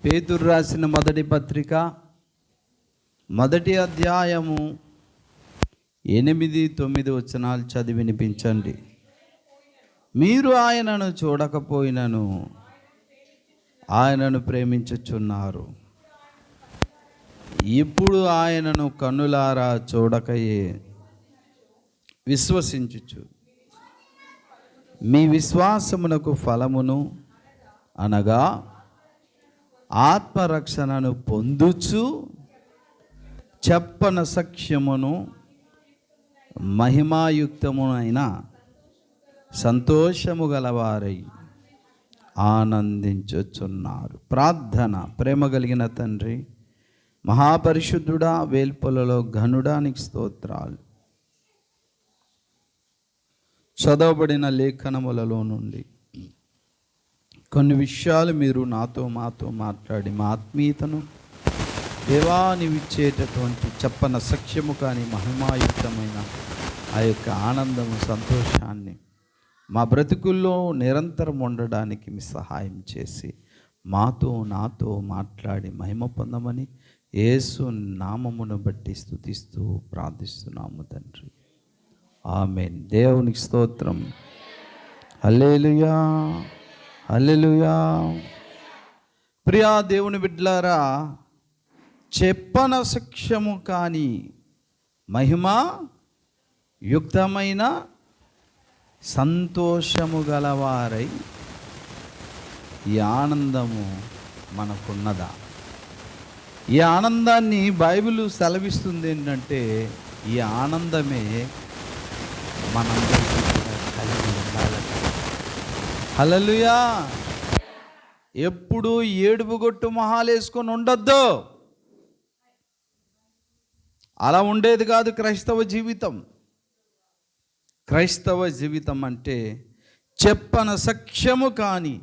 పేతురు రాసిన మొదటి పత్రిక 1వ అధ్యాయము 8-9 వచనాలు చదివి వినిపించండి. మీరు ఆయనను చూడకపోయినను ఆయనను ప్రేమించుచున్నారు. ఇప్పుడు ఆయనను కన్నులారా చూడకయే విశ్వసించుచు మీ విశ్వాసమునకు ఫలమును అనగా ఆత్మరక్షణను పొందుచు చెప్పన సఖ్యమును మహిమాయుక్తమునైన సంతోషము గలవారై ఆనందించుచున్నారు. ప్రార్థన. ప్రేమ కలిగిన తండ్రి, మహాపరిశుద్ధుడా, వేల్పులలో ఘనుడానికి స్తోత్రాలు. చదవబడిన లేఖనములలో నుండి కొన్ని విషయాలు మీరు మాతో మాట్లాడి మా ఆత్మీయతను దేవానివిచ్చేటటువంటి చెప్పన సఖ్యము కానీ మహిమాయుక్తమైన ఆ యొక్క ఆనందము, సంతోషాన్ని మా బ్రతుకుల్లో నిరంతరం ఉండడానికి మీ సహాయం చేసి నాతో మాట్లాడి మహిమ పొందమని యేసు నామమును బట్టి స్తుతిస్తూ ప్రార్థిస్తున్నాము తండ్రి. ఆమేన్. దేవునికి స్తోత్రం. హల్లెలూయా, హల్లెలూయా. ప్రియా దేవుని బిడ్డలారా, చెప్పన సఖ్యము కాని మహిమ యుక్తమైన సంతోషము గలవారై ఈ ఆనందము మనకున్నదా? ఈ ఆనందాన్ని బైబిల్ సెలవిస్తుంది ఏంటంటే, ఈ ఆనందమే మనందరికీ కూడా కలిగి ఉండాలి. హల్లెలూయా. ఎప్పుడు ఏడుపుగొట్టు మొహాలేసుకొని ఉండొద్దు. అలా ఉండేది కాదు క్రైస్తవ జీవితం. క్రైస్తవ జీవితం అంటే చెప్పన సఖ్యము కాని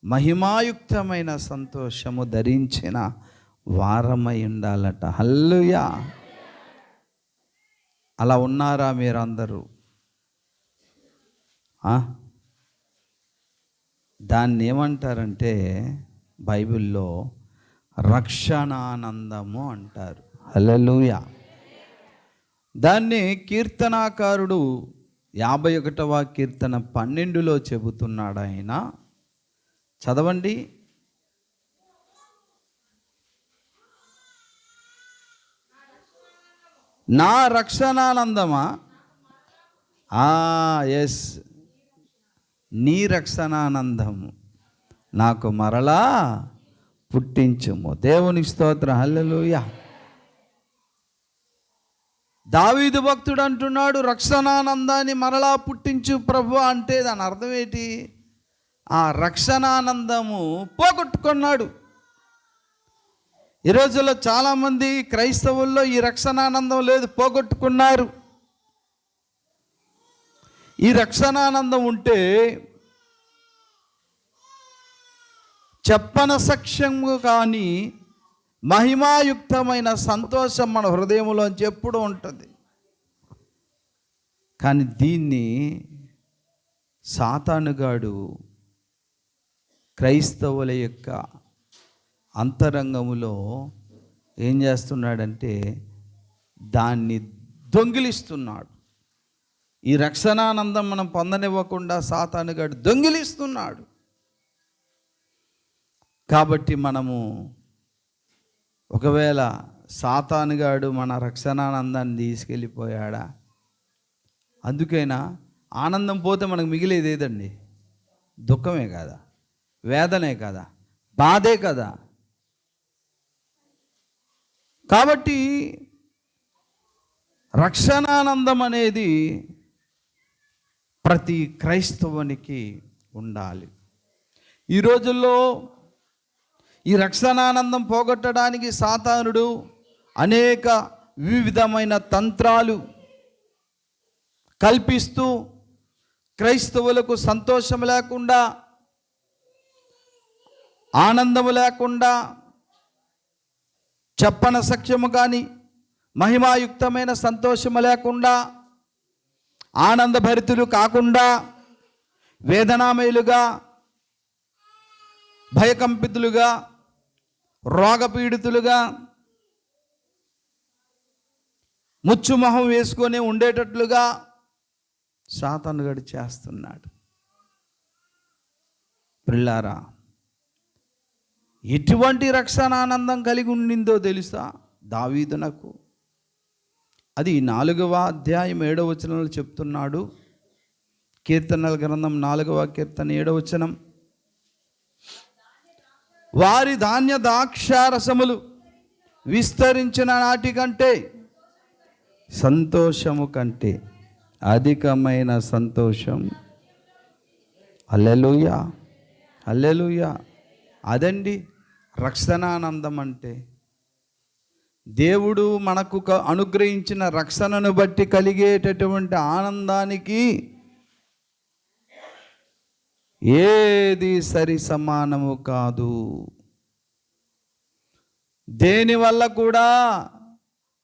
మహిమాయుక్తమైన సంతోషము ధరించిన వారమై ఉండాలట. హల్లెలూయా. అలా ఉన్నారా మీరందరూ? దాన్ని ఏమంటారంటే బైబిల్లో రక్షణానందము అంటారు. హల్లెలూయా. దాన్ని కీర్తనాకారుడు 51వ కీర్తన 12లో చెబుతున్నాడు. ఆయన చదవండి. నా రక్షణానందమా, ఎస్, నీ రక్షణానందము నాకు మరలా పుట్టించుము. దేవునికి స్తోత్రం. హల్లెలూయా. దావీదు భక్తుడు అంటున్నాడు, రక్షణానందాన్ని మరలా పుట్టించు ప్రభు అంటే దాని అర్థం ఏంటి? ఆ రక్షణానందము పోగొట్టుకున్నాడు. ఈ రోజుల్లో చాలామంది క్రైస్తవుల్లో ఈ రక్షణానందం లేదు, పోగొట్టుకున్నారు. ఈ రక్షణానందం ఉంటే చెప్పన సఖ్యము కానీ మహిమాయుక్తమైన సంతోషం మన హృదయంలోంచి ఎప్పుడూ ఉంటుంది. కానీ దీన్ని సాతానుగాడు క్రైస్తవుల యొక్క అంతరంగములో ఏం చేస్తున్నాడంటే దాన్ని దొంగిలిస్తున్నాడు. ఈ రక్షణానందం మనం పొందనివ్వకుండా సాతానుగాడు దొంగిలిస్తున్నాడు. కాబట్టి మనము ఒకవేళ సాతానుగాడు మన రక్షణానందాన్ని తీసుకెళ్ళిపోయాడా? అందుకైనా ఆనందం పోతే మనకు మిగిలేది ఏదండి? దుఃఖమే కదా, వేదనే కదా, బాధే కదా. కాబట్టి రక్షణానందం అనేది ప్రతి క్రైస్తవునికి ఉండాలి. ఈ రోజుల్లో ఈ రక్షణానందం పోగొట్టడానికి సాతానుడు అనేక వివిధమైన తంత్రాలు కల్పిస్తూ క్రైస్తవులకు సంతోషం లేకుండా, ఆనందము లేకుండా, చెప్పన సఖ్యము కానీ మహిమాయుక్తమైన సంతోషము లేకుండా, ఆనందభరితులు కాకుండా, వేదనామయులుగా, భయకంపితులుగా, రోగపీడితులుగా ముచ్చుమొహం వేసుకొని ఉండేటట్లుగా సాతానుగాడు చేస్తున్నాడు. ప్రిల్లారా, ఎటువంటి రక్షణ ఆనందం కలిగి ఉండిందో తెలుసా దావీదునకు? అది 4వ అధ్యాయం 7వ వచనంలో చెప్తున్నాడు. కీర్తనల గ్రంథం 4వ కీర్తన 7వ వచనం, వారి ధాన్య ద్రాక్షారసములు విస్తరించిన నాటి కంటే సంతోషము కంటే అధికమైన సంతోషం. హల్లెలూయా, హల్లెలూయా. అదండి రక్షణానందం అంటే. దేవుడు మనకు అనుగ్రహించిన రక్షణను బట్టి కలిగేటటువంటి ఆనందానికి ఏది సరి సమానము కాదు. దేనివల్ల కూడా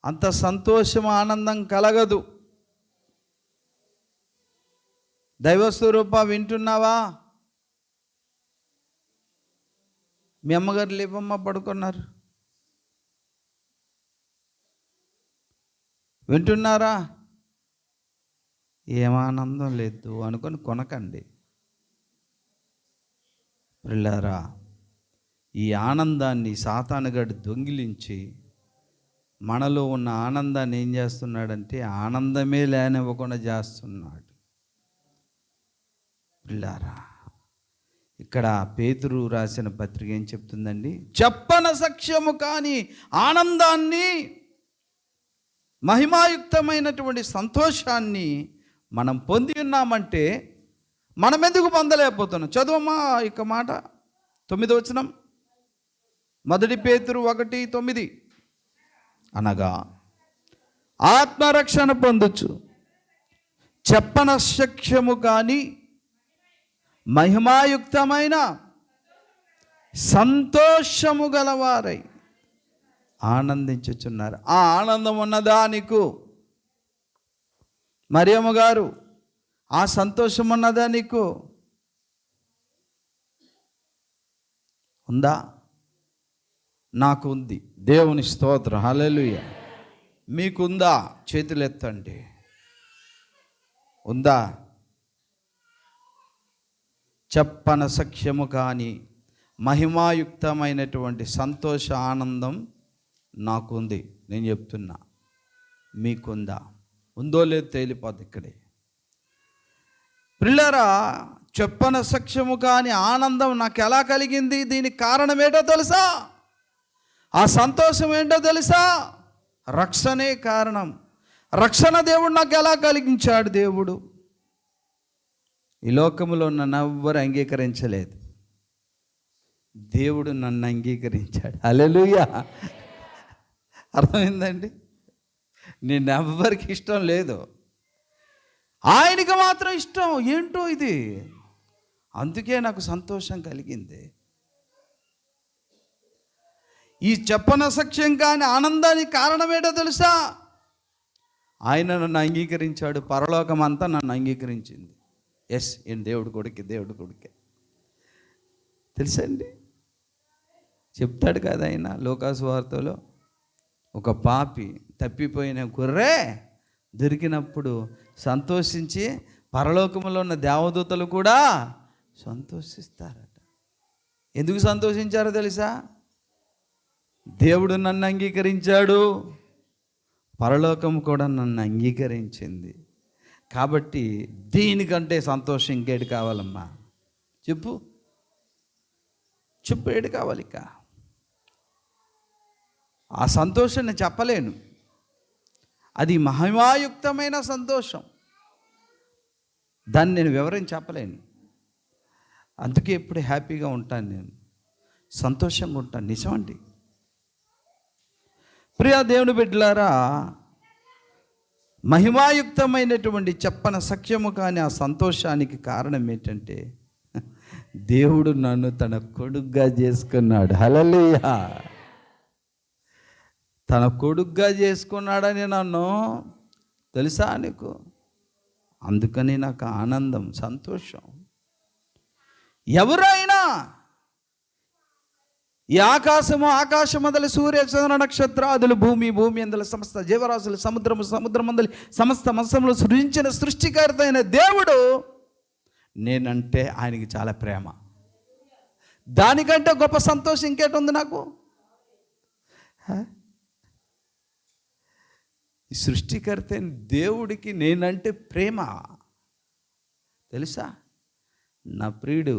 అంత సంతోషం ఆనందం కలగదు. దైవస్వరూప వింటున్నావా? మీ అమ్మగారు లేపమ్మ, పడుకున్నారు. వింటున్నారా? ఏం ఆనందం లేదు అనుకొని కొనకండి. ప్రిల్లారా, ఈ ఆనందాన్ని సాతానుగాడు దొంగిలించి మనలో ఉన్న ఆనందాన్ని ఏం చేస్తున్నాడంటే ఆనందమే లేనివ్వకుండా చేస్తున్నాడు. ప్రిల్లారా, ఇక్కడ పేతురు రాసిన పత్రిక ఏం చెప్తుందండి? చెప్పన సఖ్యము కాని ఆనందాన్ని, మహిమాయుక్తమైనటువంటి సంతోషాన్ని మనం పొంది ఉన్నామంటే మనం ఎందుకు పొందలేకపోతున్నాం? చదువమ్మా ఇక మాట, 9వ వచనం, 1 పేతురు 1:9. అనగా ఆత్మరక్షణ పొందొచ్చు చెప్పన సఖ్యము కాని మహిమాయుక్తమైన సంతోషము గలవారై ఆనందించుచున్నారు. ఆ ఆనందం ఉన్నదా నీకు? మరియమ్మ గారు, ఆ సంతోషం ఉన్నదా నీకు? ఉందా? నాకు ఉంది. దేవుని స్తోత్రం, హల్లెలూయా. మీకుందా? చేతులు ఎత్తండి. ఉందా? చెప్పన సఖ్యము కానీ మహిమాయుక్తమైనటువంటి సంతోష ఆనందం నాకుంది. నేను చెప్తున్నా, మీకుందా? ఉందో లేదో తేలిపోద్ది ఇక్కడే. ప్రిల్లరా, చెప్పన సఖ్యము కాని ఆనందం నాకు ఎలా కలిగింది? దీనికి కారణం ఏంటో తెలుసా? ఆ సంతోషం ఏంటో తెలుసా? రక్షణే కారణం. రక్షణ దేవుడు నాకు ఎలా కలిగించాడు? దేవుడు ఈ లోకంలో నన్ను ఎవ్వరు అంగీకరించలేదు, దేవుడు నన్ను అంగీకరించాడు. హల్లెలూయా. అర్థమైందండి? నేను ఎవ్వరికి ఇష్టం లేదు, ఆయనకి మాత్రం ఇష్టం. ఏంటో ఇది, అందుకే నాకు సంతోషం కలిగింది. ఈ చెప్పన సఖ్యం కానీ ఆనందానికి కారణం ఏంటో తెలుసా? ఆయన నన్ను అంగీకరించాడు, పరలోకం అంతా నన్ను అంగీకరించింది. ఎస్, ఏం దేవుడు కొడుకే, దేవుడు కొడుకే. తెలుసండి, చెప్తాడు కదా ఆయన లూకాసు వార్తలో, ఒక పాపి తప్పిపోయిన గొర్రె దొరికినప్పుడు సంతోషించి పరలోకంలో ఉన్న దేవదూతలు కూడా సంతోషిస్తారట. ఎందుకు సంతోషించారో తెలుసా? దేవుడు నన్ను అంగీకరించాడు, పరలోకం కూడా నన్ను అంగీకరించింది. కాబట్టి దీనికంటే సంతోషం ఇంకేటి కావాలమ్మా? చెప్పు చెప్పు, ఏడు కావాలి ఇక? ఆ సంతోషం నేను చెప్పలేను, అది మహిమాయుక్తమైన సంతోషం. దాన్ని నేను వివరించి చెప్పలేను. అందుకే ఎప్పుడు హ్యాపీగా ఉంటాను, నేను సంతోషంగా ఉంటాను. నిజమండి. ప్రియా దేవుని బిడ్డలారా, మహిమాయుక్తమైనటువంటి చెప్పన సఖ్యము కానీ ఆ సంతోషానికి కారణం ఏంటంటే దేవుడు నన్ను తన కొడుగ్గా చేసుకున్నాడు. హల్లెలూయా. తన కొడుగ్గా చేసుకున్నాడని నన్ను, తెలుసా నీకు? అందుకని నాకు ఆనందం, సంతోషం. ఎవరైనా ఈ ఆకాశము, ఆకాశమందలి సూర్య చంద్ర నక్షత్రాదులు, భూమి, భూమి అందలి సమస్త జీవరాశులు, సముద్రము, సముద్రమందలి సమస్త మత్స్యములు సృజించిన సృష్టికర్త అయిన దేవుడు నేనంటే ఆయనకి చాలా ప్రేమ. దానికంటే గొప్ప సంతోషం ఇంకేటి ఉంది నాకు? ఈ సృష్టికర్త అయిన దేవుడికి నేనంటే ప్రేమ. తెలుసా? నా ప్రియుడు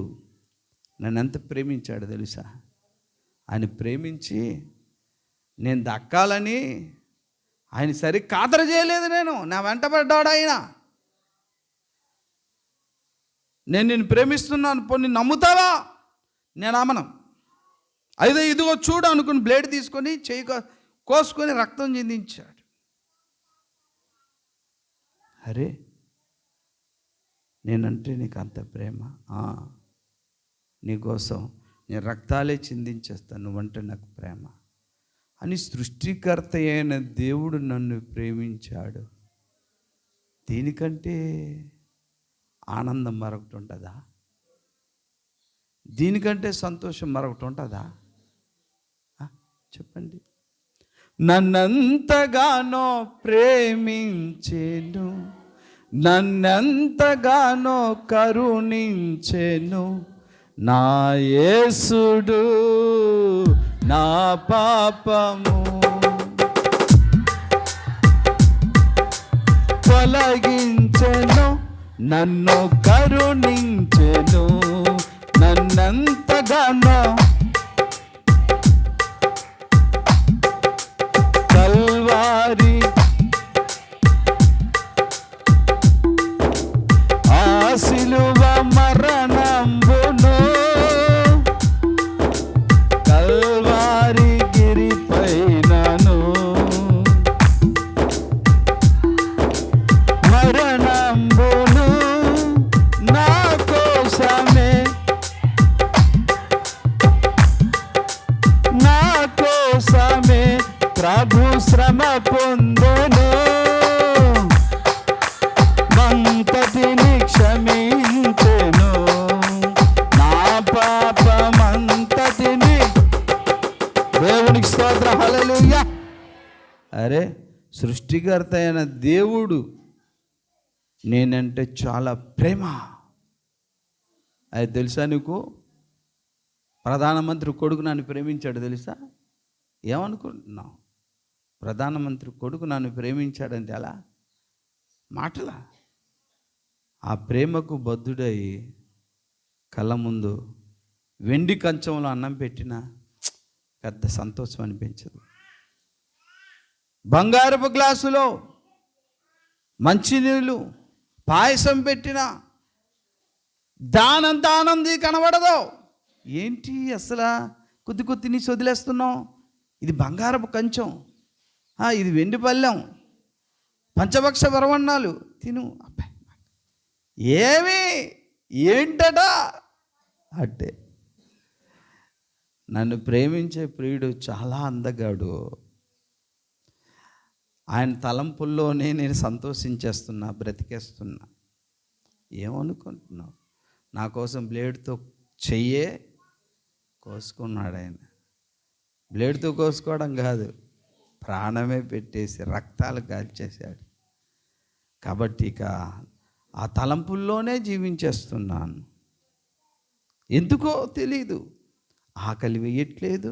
నన్ను ఎంత ప్రేమించాడు తెలుసా? ఆయన ప్రేమించి నేను దక్కాలని ఆయన సరిగ్గా ఖాతరు చేయలేదు. నేను నా వెంటబడ్డాడు ఆయన. నేను నిన్ను ప్రేమిస్తున్నాను, పోనీ నమ్ముతావా? నేను నమ్మను. అయితే ఇదిగో చూడు అనుకుని బ్లేడ్ తీసుకొని చేయి కోసుకొని రక్తం చిందించాడు. అరే, నేనంటే నీకు అంత ప్రేమ? నీకోసం నేను రక్తాలే చిందించేస్తాను, నువ్వంటే నాకు ప్రేమ అని సృష్టికర్త అయిన దేవుడు నన్ను ప్రేమించాడు. దీనికంటే ఆనందం మరొకటి ఉంటుందా? దీనికంటే సంతోషం మరొకటి ఉంటుందా? చెప్పండి. నన్నెంతగానో ప్రేమించెను, నన్నెంతగానో కరుణించెను నా యేసుడు నా పాపము తొలగించెను, నన్ను కరుణించెను, నన్నెంతగానో కల్వారి ఆ సిలువ మరణంబును కల్వారి గిరిపైనను మరణంబును నా కోసమే, నా కోసమే ప్రభు శ్రమ పొందెను, మంతటిని క్షమించెను, నా పాపమంతటిని. దేవునికి స్తోత్రం, హల్లెలూయా. అరే, సృష్టికర్త అయిన దేవుడు నేనంటే చాలా ప్రేమ. అది తెలుసా నీకు? ప్రధానమంత్రి కొడుకు నన్ను ప్రేమించాడు తెలుసా? ఏమనుకుంటున్నావు? ప్రధానమంత్రి కొడుకు నన్ను ప్రేమించాడంటే ఎలా? మాటలా? ఆ ప్రేమకు బద్ధుడై కళ్ళ ముందు వెండి కంచంలో అన్నం పెట్టినా పెద్ద సంతోషం అనిపించదు. బంగారపు గ్లాసులో మంచినీళ్ళు పాయసం పెట్టినా దానంత ఆనంది కనబడదు. ఏంటి అసలు కొద్ది కొద్ది నీ వదిలేస్తున్నావు? ఇది బంగారపు కంచం, ఇది వెండి పళ్ళెం, పంచభక్ష పరమన్నాలు తిను. అబ్బాయి ఏమి ఏంటట అంటే, నన్ను ప్రేమించే ప్రియుడు చాలా అందగాడు. ఆయన తలంపుల్లోనే నేను సంతోషించేస్తున్నా, బ్రతికేస్తున్నా. ఏమనుకుంటున్నావు? నా కోసం బ్లేడ్తో చెయ్యే కోసుకున్నాడు ఆయన. బ్లేడ్తో కోసుకోవడం కాదు, ప్రాణమే పెట్టేసి రక్తాలు కాల్చేశాడు. కాబట్టి ఇక ఆ తలంపుల్లోనే జీవించేస్తున్నాను. ఎందుకో తెలీదు, ఆకలి వేయట్లేదు,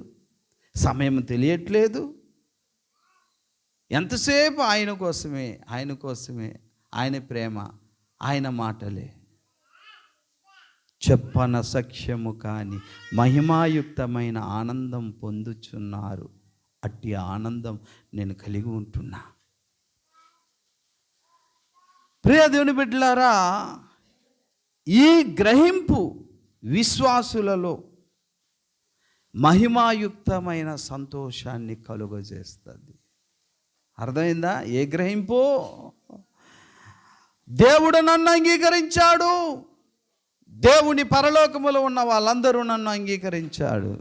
సమయం తెలియట్లేదు. ఎంతసేపు ఆయన కోసమే, ఆయన కోసమే, ఆయన ప్రేమ, ఆయన మాటలే. చెప్పన సఖ్యము కాని మహిమాయుక్తమైన ఆనందం పొందుచున్నారు. అట్టి ఆనందం నేను కలిగి ఉంటున్నా. ప్రియ దేవుని బిడ్డలారా, ఈ గ్రహింపు విశ్వాసులలో మహిమాయుక్తమైన సంతోషాన్ని కలుగజేస్తుంది. అర్థమైందా? ఏ గ్రహింపు? దేవుడు నన్ను అంగీకరించాడు, దేవుని పరలోకములో ఉన్న వాళ్ళందరూ నన్ను అంగీకరించాడు.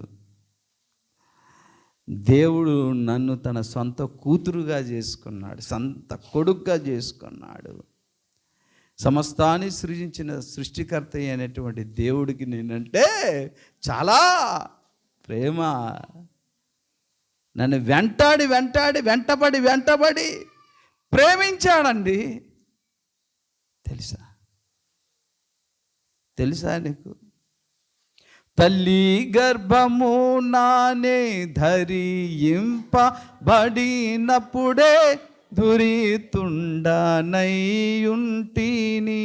దేవుడు నన్ను తన సొంత కూతురుగా చేసుకున్నాడు, సొంత కొడుకుగా చేసుకున్నాడు. సమస్తాన్ని సృజించిన సృష్టికర్త అయినటువంటి దేవుడికి నేనంటే చాలా ప్రేమ నన్ను వెంటబడి ప్రేమించాడండి. తెలుసా నీకు? తల్లి గర్భము నానే ధరింపబడినప్పుడే దురితుండనైయుంటిని.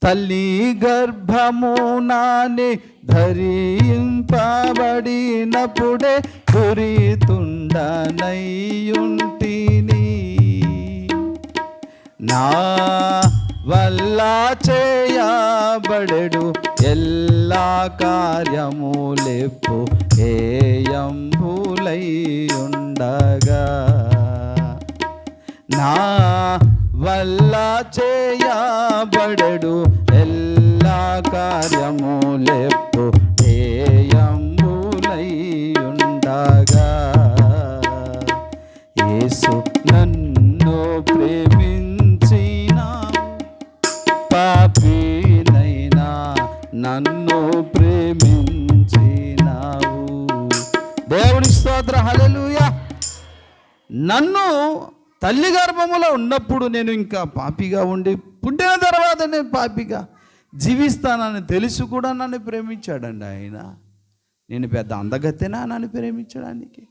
తల్లి గర్భము నానే ధరింపబడినప్పుడే దురితుండనైయుంటిని. నా వల్ల చేయబడెడు ఎల్లా కార్యములెప్పు హేయంబులై ఉండగా. నా వల్ల చేయబడెడు ఎల్లా కార్యములెప్పు హేయంబులై ఉండగా. యేసు నన్ను ప్రేమించిన పాపినైనా నన్ను ప్రేమించినావు. దేవుని స్తోత్రం, హల్లెలూయా. నన్ను తల్లి గర్భములో ఉన్నప్పుడు నేను ఇంకా పాపిగా ఉండి, పుట్టిన తర్వాత నేను పాపిగా జీవిస్తానని తెలుసు కూడా నన్ను ప్రేమించాడండి ఆయన. నేను పెద్ద అందగత్తెనా నన్ను ప్రేమించడానికి?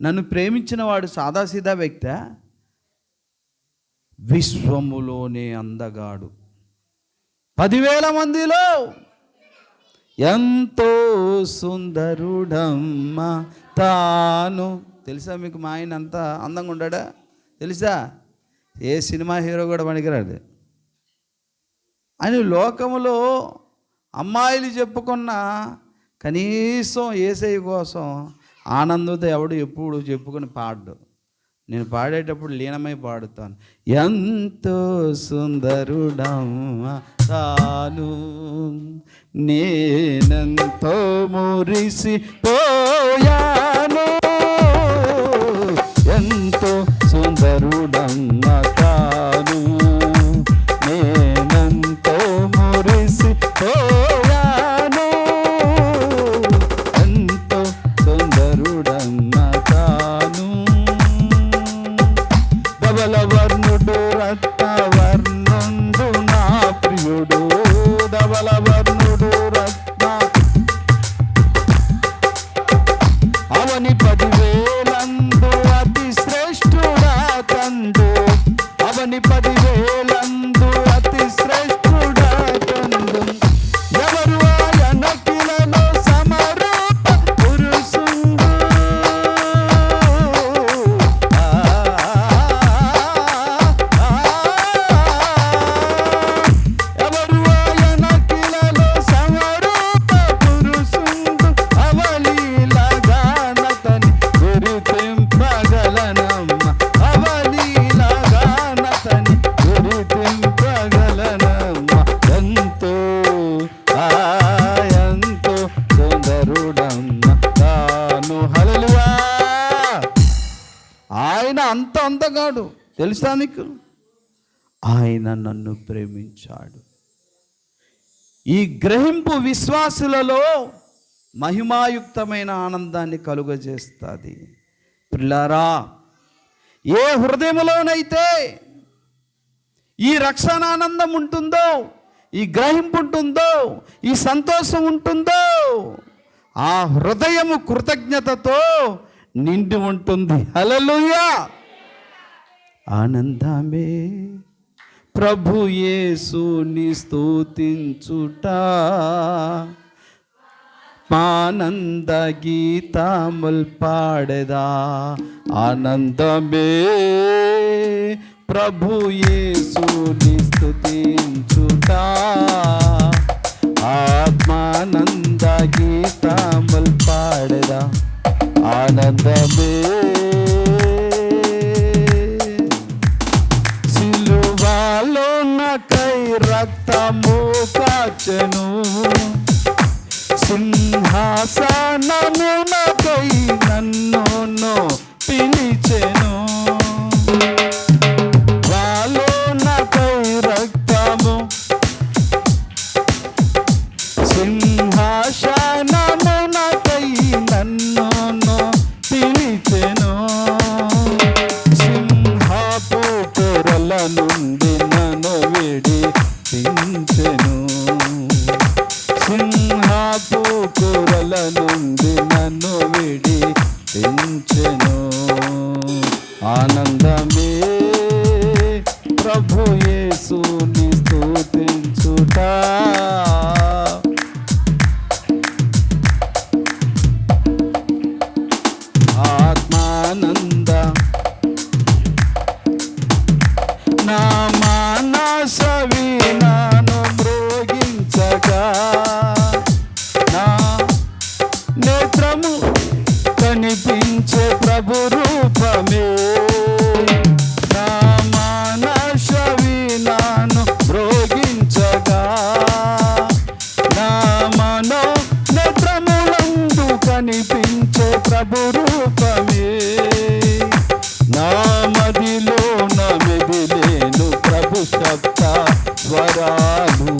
నన్ను ప్రేమించిన వాడు సాదాసీదా వ్యక్తి? విశ్వములోనే అందగాడు, 10,000 మందిలో ఎంతో సుందరుడమ్మ తాను. తెలుసా మీకు మా ఆయన అంత అందంగా ఉన్నాడా? తెలుసా? ఏ సినిమా హీరో కూడా పనికిరాడు. అని లోకములో అమ్మాయిలు చెప్పుకున్న కనీసం యేసయ్య కోసం ఆనందంతో ఎవడు ఎప్పుడు చెప్పుకొని పాడు. నేను పాడేటప్పుడు లీనమై పాడుతాను. ఎంతో సుందరుడమ్మ తాను, నేనెంతో మురిసిపోయాను. ఎంతో సుందరుడమ్మ తాను, నేనెంతో మురిసిపోయాను. ఎంతో సుందరుడమ్మ తాను. ధవలవర్ణుడు రత్నవర్ణుడు నా ప్రియుడు. ధవలవర్ణుడు రత్న అవని 10,000 అతి శ్రేష్ఠుడా తండు. అవని 10,000 అతి శ్రేష్ఠుడా తండు. ఎవరు ఆయన కిలలో సమరూప పురుషుండు. ఎవరు ఆయన కిలలో సమరూప పురుషుండు. అవలీలగానతని గుర్తింపగలనమ్మ. అవలీలగానతని గుర్తింపగలనమ్మ. ఎంతో ఎంతో సుందరుడమ్మ తాను. హల్లెలూయా. ఆయన అంత అందగాడు. తెలుసా నీకు? ఆయన నన్ను ప్రేమించాడు. ఈ గ్రహింపు విశ్వాసులలో మహిమాయుక్తమైన ఆనందాన్ని కలుగజేస్తుంది. పిల్లారా, ఏ హృదయంలోనైతే ఈ రక్షణ ఆనందం ఉంటుందో, ఈ గ్రహింపు ఉంటుందో, ఈ సంతోషం ఉంటుందో, ఆ హృదయము కృతజ్ఞతతో నిండి ఉంటుంది. హల్లెలూయా. ఆనందమే ప్రభు యేసుని స్తుతించుట, ఆనంద గీతముల్ పాడెదా. ఆనందమే ప్రభు యేసుని స్తుతించుట, ఆత్మానంద గీతముల్ పాడెదా. ఆనందమే సిలువలో నాకై రక్తము కాచెను. సింహాసనమునకై నన్ను పిలిచెను. వాలో నాకై రక్తము సింహాసనము పాపపు కూరల నుండి నన్ను విడిపించెను. ఆనందమే ప్రభు యేసుని స్తుతించుట. ఆత్మానంద నా మానస వీణను మ్రోగించగా, నా నేత్రము కనిపించే ప్రభు రూపమే. నా మానస వీణను మ్రోగించగా, నా మనో నేత్రములందు కనిపించే ప్రభు రూపమే. నా మదిలో నా మెదిలేను ప్రభు శబ్ద స్వరాలు.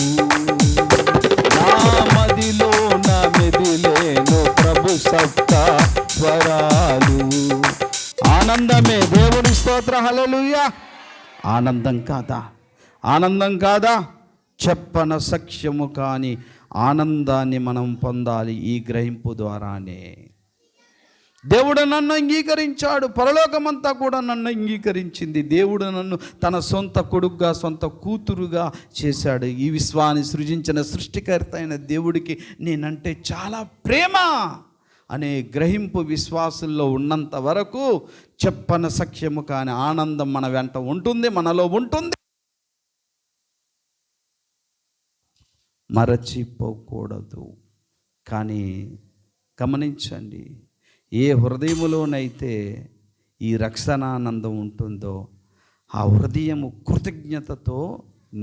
నా మదిలో నా మెదిలేను ప్రభు శబ్ద స్వరాలు. ఆనందమే దేవుని స్తోత్ర. హల్లెలూయా. ఆనందం కాదా? ఆనందం కాదా? చెప్పన సఖ్యము కాని ఆనందాన్ని మనం పొందాలి ఈ గ్రహింపు ద్వారానే. దేవుడు నన్ను అంగీకరించాడు, పరలోకమంతా కూడా నన్ను అంగీకరించింది. దేవుడు నన్ను తన సొంత కొడుకుగా, సొంత కూతురుగా చేశాడు. ఈ విశ్వాన్ని సృజించిన సృష్టికర్త అయిన దేవుడికి నేనంటే చాలా ప్రేమ అనే గ్రహింపు విశ్వాసుల్లో ఉన్నంత వరకు చెప్పన సఖ్యము కాని ఆనందం మన వెంట ఉంటుంది, మనలో ఉంటుంది. మరచిపోకూడదు. కానీ గమనించండి, ఏ హృదయములోనైతే ఈ రక్షణానందం ఉంటుందో ఆ హృదయము కృతజ్ఞతతో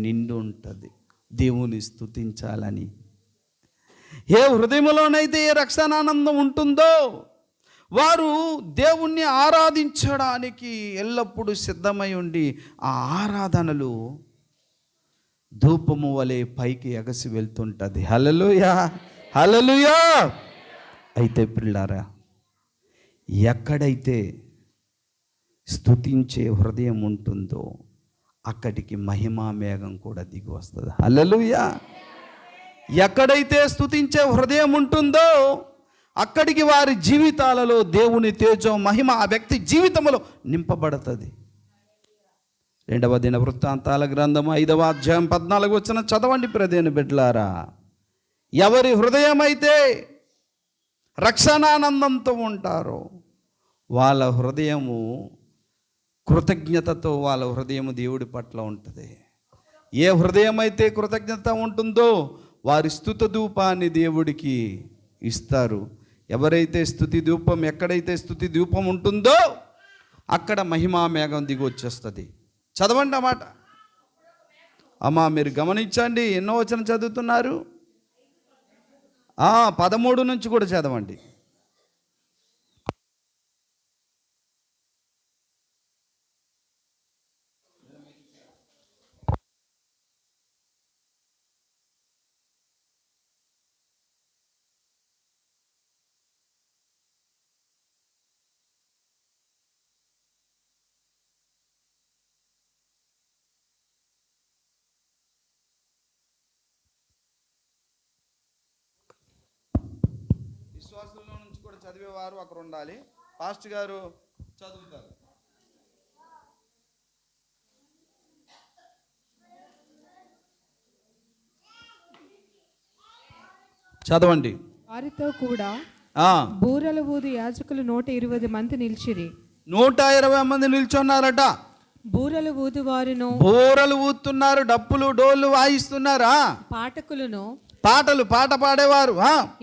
నిండి ఉంటుంది దేవుని స్తుతించాలని. ఏ హృదయములోనైతే ఏ రక్షణానందం ఉంటుందో వారు దేవుణ్ణి ఆరాధించడానికి ఎల్లప్పుడూ సిద్ధమై ఉండి ఆ ఆరాధనలు ధూపము వలె పైకి ఎగసి వెళ్తుంటుంది. హల్లెలూయా, హల్లెలూయా. అయితే పిల్లారా, ఎక్కడైతే స్తుతించే హృదయం ఉంటుందో అక్కడికి మహిమా మేఘం కూడా దిగి వస్తుంది. హల్లెలూయా. ఎక్కడైతే స్తుతించే హృదయం ఉంటుందో అక్కడికి వారి జీవితాలలో దేవుని తేజం, మహిమ ఆ వ్యక్తి జీవితంలో నింపబడుతుంది. 2వ దినవృత్తాంతాల గ్రంథము 5వ అధ్యాయం 14 వచనం చదవండి ప్రదేని బిడ్డలారా. ఎవరి హృదయమైతే రక్షణానందంతో ఉంటారో వాళ్ళ హృదయము కృతజ్ఞతతో, వాళ్ళ హృదయము దేవుడి పట్ల ఉంటుంది. ఏ హృదయం అయితే కృతజ్ఞత ఉంటుందో వారి స్తుతి ధూపాన్ని దేవుడికి ఇస్తారు. ఎవరైతే స్తుతి ధూపం, ఎక్కడైతే స్తుతి ధూపం ఉంటుందో అక్కడ మహిమా మేఘం దిగి వచ్చేస్తుంది. చదవండి అన్నమాట. అమ్మా మీరు గమనించండి, ఎన్నో వచనం చదువుతున్నారు? 13 నుంచి కూడా చదవండి. విశ్వాసుల్లో నుంచి కూడా చదివేవారు అక్కడ ఉండాలి. పాస్ట్ గారు చదువుతారు. చదవండి. వారితో కూడా బూరలు ఊది యాజకులు 120 మంది నిలిచిరి. 120 మంది నిల్చున్నారట. బూరలు ఊదువారును, బూరలు ఊతున్నారు, డప్పులు డోళ్ళు వాయిస్తున్నారా, పాటకులను, పాట పాడేవారు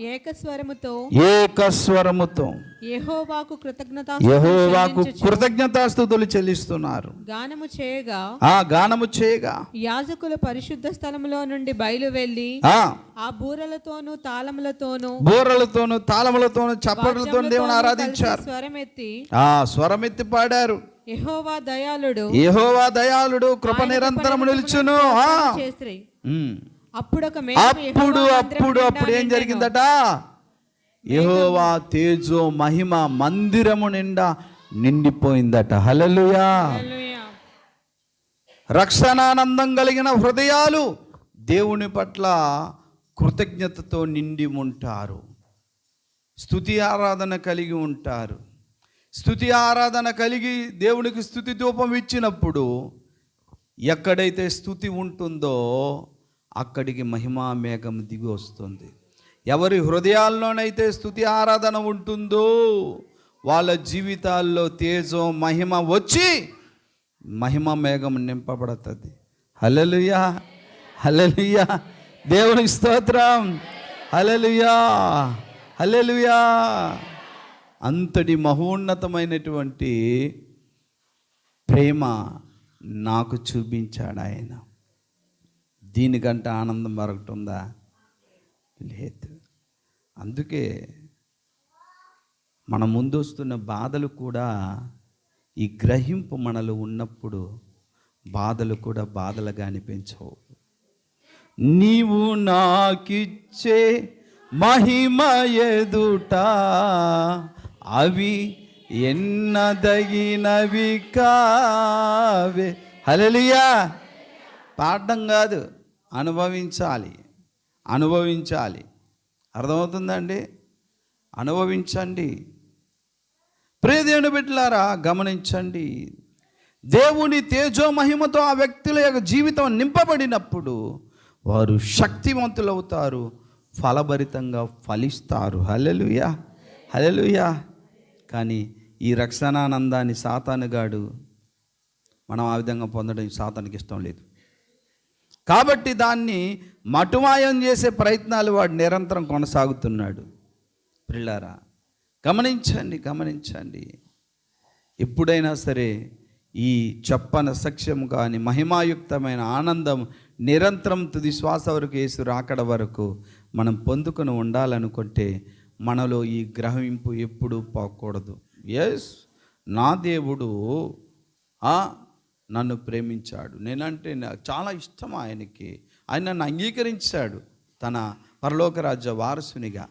ఏకస్వరముతో యెహోవాకు కృతజ్ఞతాస్తుతులు చెల్లిస్తున్నారు. గానము చేయగా యాజకులు పరిశుద్ధ స్థలములో నుండి బయలు వెళ్ళి ఆ బూరలతోను తాళములతోను చప్పట్లతోను దేవుని ఆరాధించారు. స్వరమెత్తి పాడారు. యెహోవా దయాళుడు, కృప నిరంతరము నిలుచును. అప్పుడు ఏం జరిగిందట? యెహోవా తేజో మహిమ మందిరము నిండా నిండిపోయిందట. హల్లెలూయా. రక్షణానందం కలిగిన హృదయాలు దేవుని పట్ల కృతజ్ఞతతో నిండి ఉంటారు. స్తుతి ఆరాధన కలిగి ఉంటారు. స్తుతి ఆరాధన కలిగి దేవునికి స్తుతి ధూపం ఇచ్చినప్పుడు ఎక్కడైతే స్తుతి ఉంటుందో అక్కడికి మహిమా మేఘం దిగి వస్తుంది. ఎవరి హృదయాల్లోనైతే స్తుతి ఆరాధన ఉంటుందో వాళ్ళ జీవితాల్లో తేజం మహిమ వచ్చి మహిమ మేఘం నింపబడుతుంది. హల్లెలూయా, హల్లెలూయా, దేవునికి స్తోత్రం. హల్లెలూయా, హల్లెలూయా. అంతటి మహోన్నతమైనటువంటి ప్రేమ నాకు చూపించాడు ఆయన. దీనికంటే ఆనందం మరొకటి ఉందా? లేదు. అందుకే మన ముందు వస్తున్న బాధలు కూడా ఈ గ్రహింపు మనలో ఉన్నప్పుడు బాధలు కూడా బాధలుగా అనిపించవు. నీవు నాకిచ్చే మహిమ ఎదుట అవి ఎన్నదగినవి కావే. హల్లెలూయా. పాడడం కాదు, అనుభవించాలి, అనుభవించాలి. అర్థమవుతుందండి? అనుభవించండి. ప్రియ దేవుని బిడ్డలారా, గమనించండి. దేవుని తేజో మహిమతో ఆ వ్యక్తుల యొక్క జీవితం నింపబడినప్పుడు వారు శక్తివంతులవుతారు, ఫలభరితంగా ఫలిస్తారు. హల్లెలూయా, హల్లెలూయా. కానీ ఈ రక్షణానందాన్ని సాతానుగాడు మనం ఆ విధంగా పొందడం సాతానికి ఇష్టం లేదు. కాబట్టి దాన్ని మటుమాయం చేసే ప్రయత్నాలు వాడు నిరంతరం కొనసాగుతున్నాడు. ప్రియులారా, గమనించండి, గమనించండి. ఎప్పుడైనా సరే ఈ చెప్పన సఖ్యం కానీ మహిమాయుక్తమైన ఆనందం నిరంతరం తుది శ్వాస వరకు యేసు రాకడ వరకు మనం పొందుకొని ఉండాలనుకుంటే మనలో ఈ గ్రహింపు ఎప్పుడూ పోకూడదు. ఎస్, నా దేవుడు నన్ను ప్రేమించాడు, నేనంటే నాకు చాలా ఇష్టం ఆయనకి, ఆయన నన్ను అంగీకరించాడు తన పరలోక రాజ్య వారసునిగా.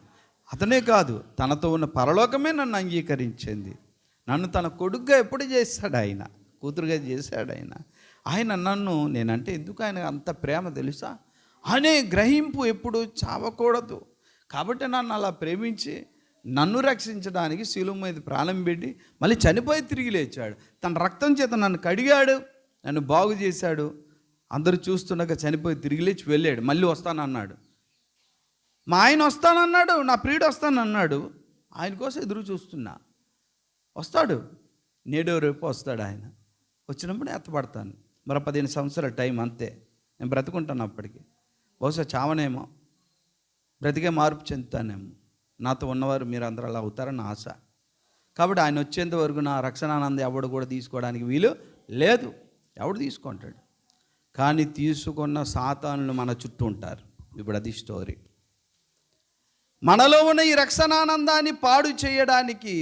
అతనే కాదు, తనతో ఉన్న పరలోకమే నన్ను అంగీకరించింది. నన్ను తన కొడుకుగా ఎప్పుడు చేశాడు ఆయన, కూతురుగా చేశాడు ఆయన. ఆయన నన్ను, నేనంటే ఎందుకు ఆయన అంత ప్రేమ తెలుసా అనే గ్రహింపు ఎప్పుడు చావకూడదు. కాబట్టి నన్ను అలా ప్రేమించి నన్ను రక్షించడానికి శిలువ మీద ప్రాణం పెట్టి మళ్ళీ చనిపోయి తిరిగి లేచాడు. తన రక్తం చేత నన్ను కడిగాడు, నన్ను బాగు చేశాడు. అందరూ చూస్తుండగా చనిపోయి తిరిగి లేచి వెళ్ళాడు. మళ్ళీ వస్తానన్నాడు. మా ఆయన వస్తానన్నాడు, నా ప్రియుడు వస్తానన్నాడు. ఆయన కోసం ఎదురు చూస్తున్నా. వస్తాడు, నేడో రేపు వస్తాడు ఆయన. వచ్చినప్పుడు ఎత్తపడతాను. మరో 15 సంవత్సరాల టైం అంతే, నేను బ్రతుకుంటాను. అప్పటికి బహుశా చావనేమో, బ్రతికే మార్పు చెందుతానేమో. నాతో ఉన్నవారు మీరు అందరూ అలా అవుతారని ఆశ. కాబట్టి ఆయన వచ్చేంత వరకు నా రక్షణానందం ఎవడు కూడా తీసుకోవడానికి వీలు లేదు. ఎవడు తీసుకుంటాడు? కానీ తీసుకున్న సాతానులు మన చుట్టూ ఉంటారు. ఇప్పుడు అది స్టోరీ. మనలో ఉన్న ఈ రక్షణానందాన్ని పాడు చేయడానికి,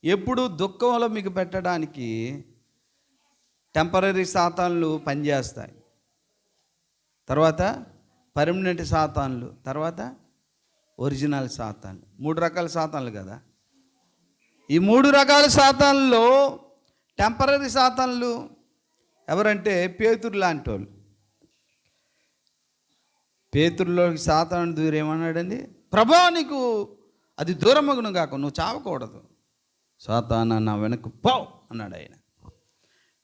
ఎప్పుడు దుఃఖంలో మీకు పెట్టడానికి టెంపరీ సాతానులు పనిచేస్తాయి. తర్వాత పర్మనెంట్ సాతానులు, తర్వాత ఒరిజినల్ సాతానులు. 3 రకాల సాతానులు కదా. ఈ 3 రకాల సాతానుల్లో టెంపరీ సాతానులు ఎవరంటే పేతురు లాంటి వాళ్ళు. పేతురులోకి సాతాను దూరం ఏమన్నాడండి? ప్రభా, నీకు అది దూరమగును కాక, నువ్వు చావకూడదు. సాతానా, నా వెనక్కు పో అన్నాడు ఆయన.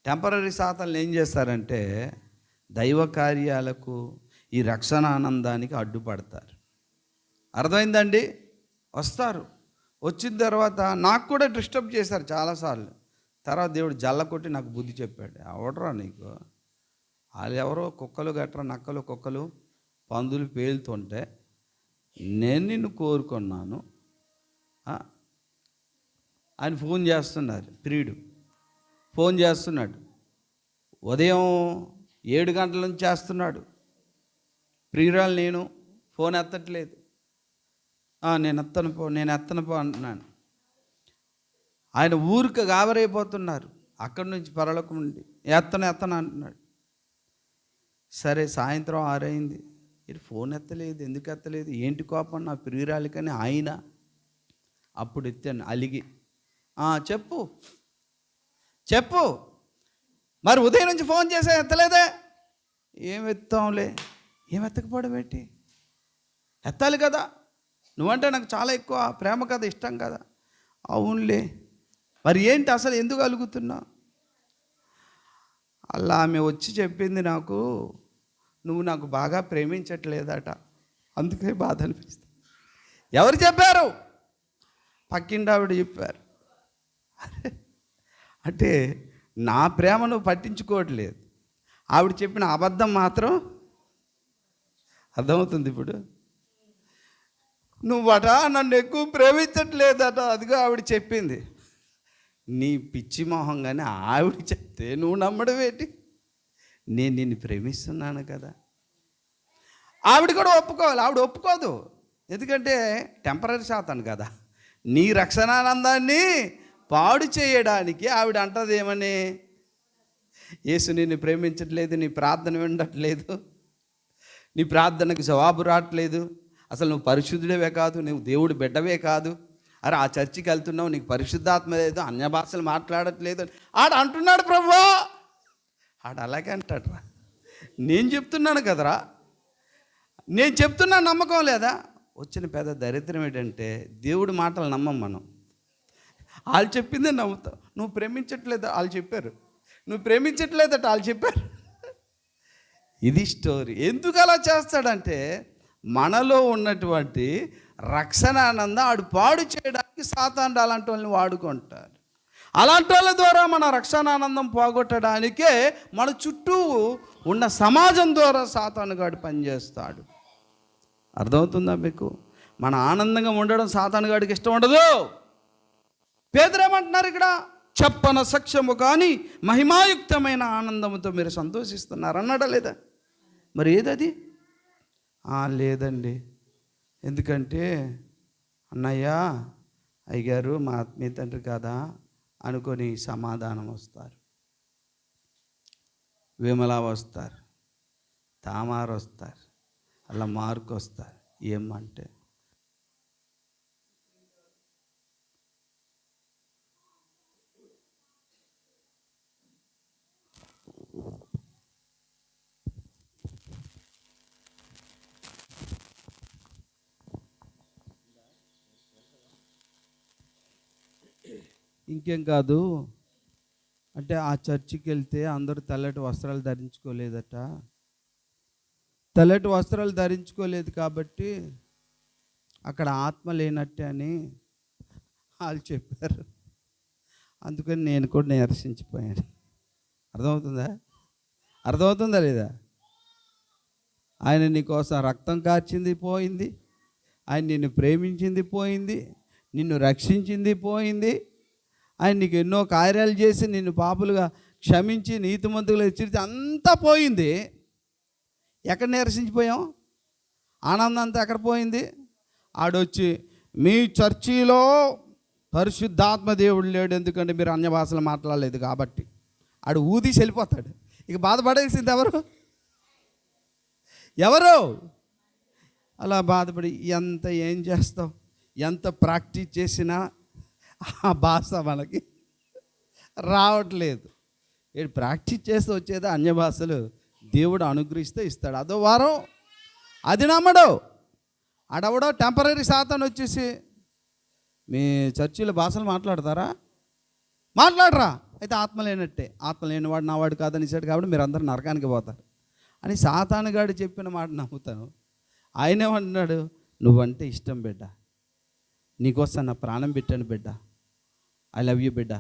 టెంపరీ సాతానులు ఏం చేస్తారంటే దైవ కార్యాలకు, ఈ రక్షణ ఆనందానికి అడ్డుపడతారు. అర్థమైందండి? వస్తారు, వచ్చిన తర్వాత నాకు కూడా డిస్టర్బ్ చేశారు చాలాసార్లు. తర్వాత దేవుడు జల్ల కొట్టి నాకు బుద్ధి చెప్పాడు. ఎవడరా నీకు? వాళ్ళు ఎవరో కుక్కలు గట్రా, నక్కలు, కుక్కలు, పందులు పేలుతుంటే నేను నిన్ను కోరుకున్నాను. ఆయన ఫోన్ చేస్తున్నారు, ప్రియుడు ఫోన్ చేస్తున్నాడు. ఉదయం 7 గంటల నుంచి చేస్తున్నాడు. ప్రియురాలు నేను ఫోన్ ఎత్తట్లేదు. నేను ఎత్తను పో అంటున్నాను. ఆయన ఊరికి గాబరైపోతున్నారు. అక్కడి నుంచి పరలోకం నుండి ఎత్తను అంటున్నాడు. సరే, సాయంత్రం 6 అయింది. ఇది ఫోన్ ఎత్తలేదు, ఎందుకు ఎత్తలేదు, ఏంటి కోపం నా ప్రియురాలికని ఆయన. అప్పుడు ఎత్తాను అలిగి, చెప్పు మరి ఉదయం నుంచి ఫోన్ చేసా ఎత్తలేదే. ఏం ఎత్తాంలే, ఏం ఎత్తకపోవడం ఏంటి? ఎత్తాలి కదా, నువ్వంటే నాకు చాలా ఎక్కువ ప్రేమ కదా, ఇష్టం కదా. అవునులే, మరి ఏంటి అసలు ఎందుకు అలుగుతున్నావు? అలా ఆమె వచ్చి చెప్పింది, నాకు నువ్వు నాకు బాగా ప్రేమించట్లేదట, అందుకే బాధ అనిపిస్తుంది. ఎవరు చెప్పారు? పక్కింటి ఆవిడ చెప్పారు. అంటే నా ప్రేమ నువ్వు పట్టించుకోవట్లేదు, ఆవిడ చెప్పిన అబద్ధం మాత్రం అర్థమవుతుంది. ఇప్పుడు నువ్వట నన్ను ఎక్కువ ప్రేమించట్లేదట, అదిగో ఆవిడ చెప్పింది. నీ పిచ్చి మొహం కానీ ఆవిడ చెప్తే నువ్వు నమ్మడం ఏంటి? నేను నిన్ను ప్రేమిస్తున్నాను కదా. ఆవిడ కూడా ఒప్పుకోవాలి, ఆవిడ ఒప్పుకోదు. ఎందుకంటే టెంపరీ శాతాను కదా. నీ రక్షణానందాన్ని పాడు చేయడానికి ఆవిడ అంటది ఏమని, యేసు నిన్ను ప్రేమించట్లేదు, నీ ప్రార్థన వినట్లేదు, నీ ప్రార్థనకు జవాబు రావట్లేదు, అసలు నువ్వు పరిశుద్ధుడవే కాదు, నువ్వు దేవుడు బిడ్డవే కాదు, అరే ఆ చర్చికి వెళ్తున్నావు, నీకు పరిశుద్ధాత్మ లేదు, అన్య భాషలు మాట్లాడట్లేదు ఆడ అంటున్నాడు ప్రభువా. ఆడ అలాగే అంటాడు రా. నేను చెప్తున్నాను కదరా, నేను చెప్తున్నా నమ్మకం లేదా? వచ్చిన పెద్ద దరిద్రం ఏంటంటే దేవుడి మాటలు నమ్మం మనం. వాళ్ళు చెప్పిందే నమ్ముతావు. నువ్వు ప్రేమించట్లేదు వాళ్ళు చెప్పారు, నువ్వు ప్రేమించట్లేదట వాళ్ళు చెప్పారు. ఇది స్టోరీ. ఎందుకు అలా చేస్తాడంటే మనలో ఉన్నటువంటి రక్షణ ఆనందం ఆడు పాడు చేయడానికి సాతానుడు అలాంటి వాళ్ళని వాడుకుంటారు. అలాంటి వాళ్ళ ద్వారా మన రక్షణ ఆనందం పోగొట్టడానికే మన చుట్టూ ఉన్న సమాజం ద్వారా సాతానుగాడు పనిచేస్తాడు. అర్థమవుతుందా మీకు? మన ఆనందంగా ఉండడం సాతానుగాడికి ఇష్టం ఉండదు. పేదరేమంటున్నారు ఇక్కడ, చెప్పన సఖ్యము కానీ మహిమాయుక్తమైన ఆనందంతో మీరు సంతోషిస్తున్నారు అన్నాడా లేదా? మరి ఏదది? లేదండి, ఎందుకంటే అన్నయ్య అయ్యగారు మా ఆత్మీయ తండ్రి కదా అనుకొని సమాధానం వస్తారు, విమల వస్తారు, తామారు వస్తారు, అలా మార్కు వస్తారు. ఏమంటే ఇంకేం కాదు అంటే ఆ చర్చికి వెళ్తే అందరూ తెల్లటి వస్త్రాలు ధరించుకోలేదట, తెల్లటి వస్త్రాలు ధరించుకోలేదు కాబట్టి అక్కడ ఆత్మ లేనట్టే అని వాళ్ళు చెప్పారు. అందుకని నేను కూడా నిరసించిపోయాను. అర్థమవుతుందా? అర్థమవుతుందా లేదా? ఆయన నీ కోసం రక్తం కార్చింది పోయింది, ఆయన నిన్ను ప్రేమించింది పోయింది, నిన్ను రక్షించింది పోయింది, ఆయన నీకు ఎన్నో కార్యాలు చేసి నిన్ను పాపులుగా క్షమించి నీతిమంతులుగా హెచ్చరించి అంతా పోయింది. ఎక్కడ నిరసించిపోయాం? ఆనందం అంతా ఎక్కడ పోయింది? ఆడొచ్చి మీ చర్చిలో పరిశుద్ధాత్మ దేవుడు లేడు, ఎందుకంటే మీరు అన్య భాషలు మాట్లాడలేదు కాబట్టి ఆడు ఊదీసి వెళ్ళిపోతాడు. ఇక బాధపడేసింది ఎవరు? ఎవరు? అలా బాధపడి ఎంత ఏం చేస్తాం, ఎంత ప్రాక్టీస్ చేసినా ఆ భాష మనకి రావట్లేదు. ప్రాక్టీస్ చేస్తే వచ్చేది అన్య భాషలు దేవుడు అనుగ్రహిస్తే ఇస్తాడు. అదో వారం అది నమ్మడు. ఆడవడో టెంపరీ సాతాను వచ్చేసి మీ చర్చిలో భాషలు మాట్లాడతారా? మాట్లాడరా? అయితే ఆత్మ లేనట్టే, ఆత్మ లేనివాడు నావాడు కాదని ఇచ్చాడు కాబట్టి మీరు అందరూ నరకానికి పోతారు అని సాతానుగాడు చెప్పిన మాట నమ్ముతాను. ఆయనేమన్నాడు, నువ్వంటే ఇష్టం బిడ్డ, నీకోసం నా ప్రాణం పెట్టాను బిడ్డ, ఐ లవ్ యూ బిడ్డ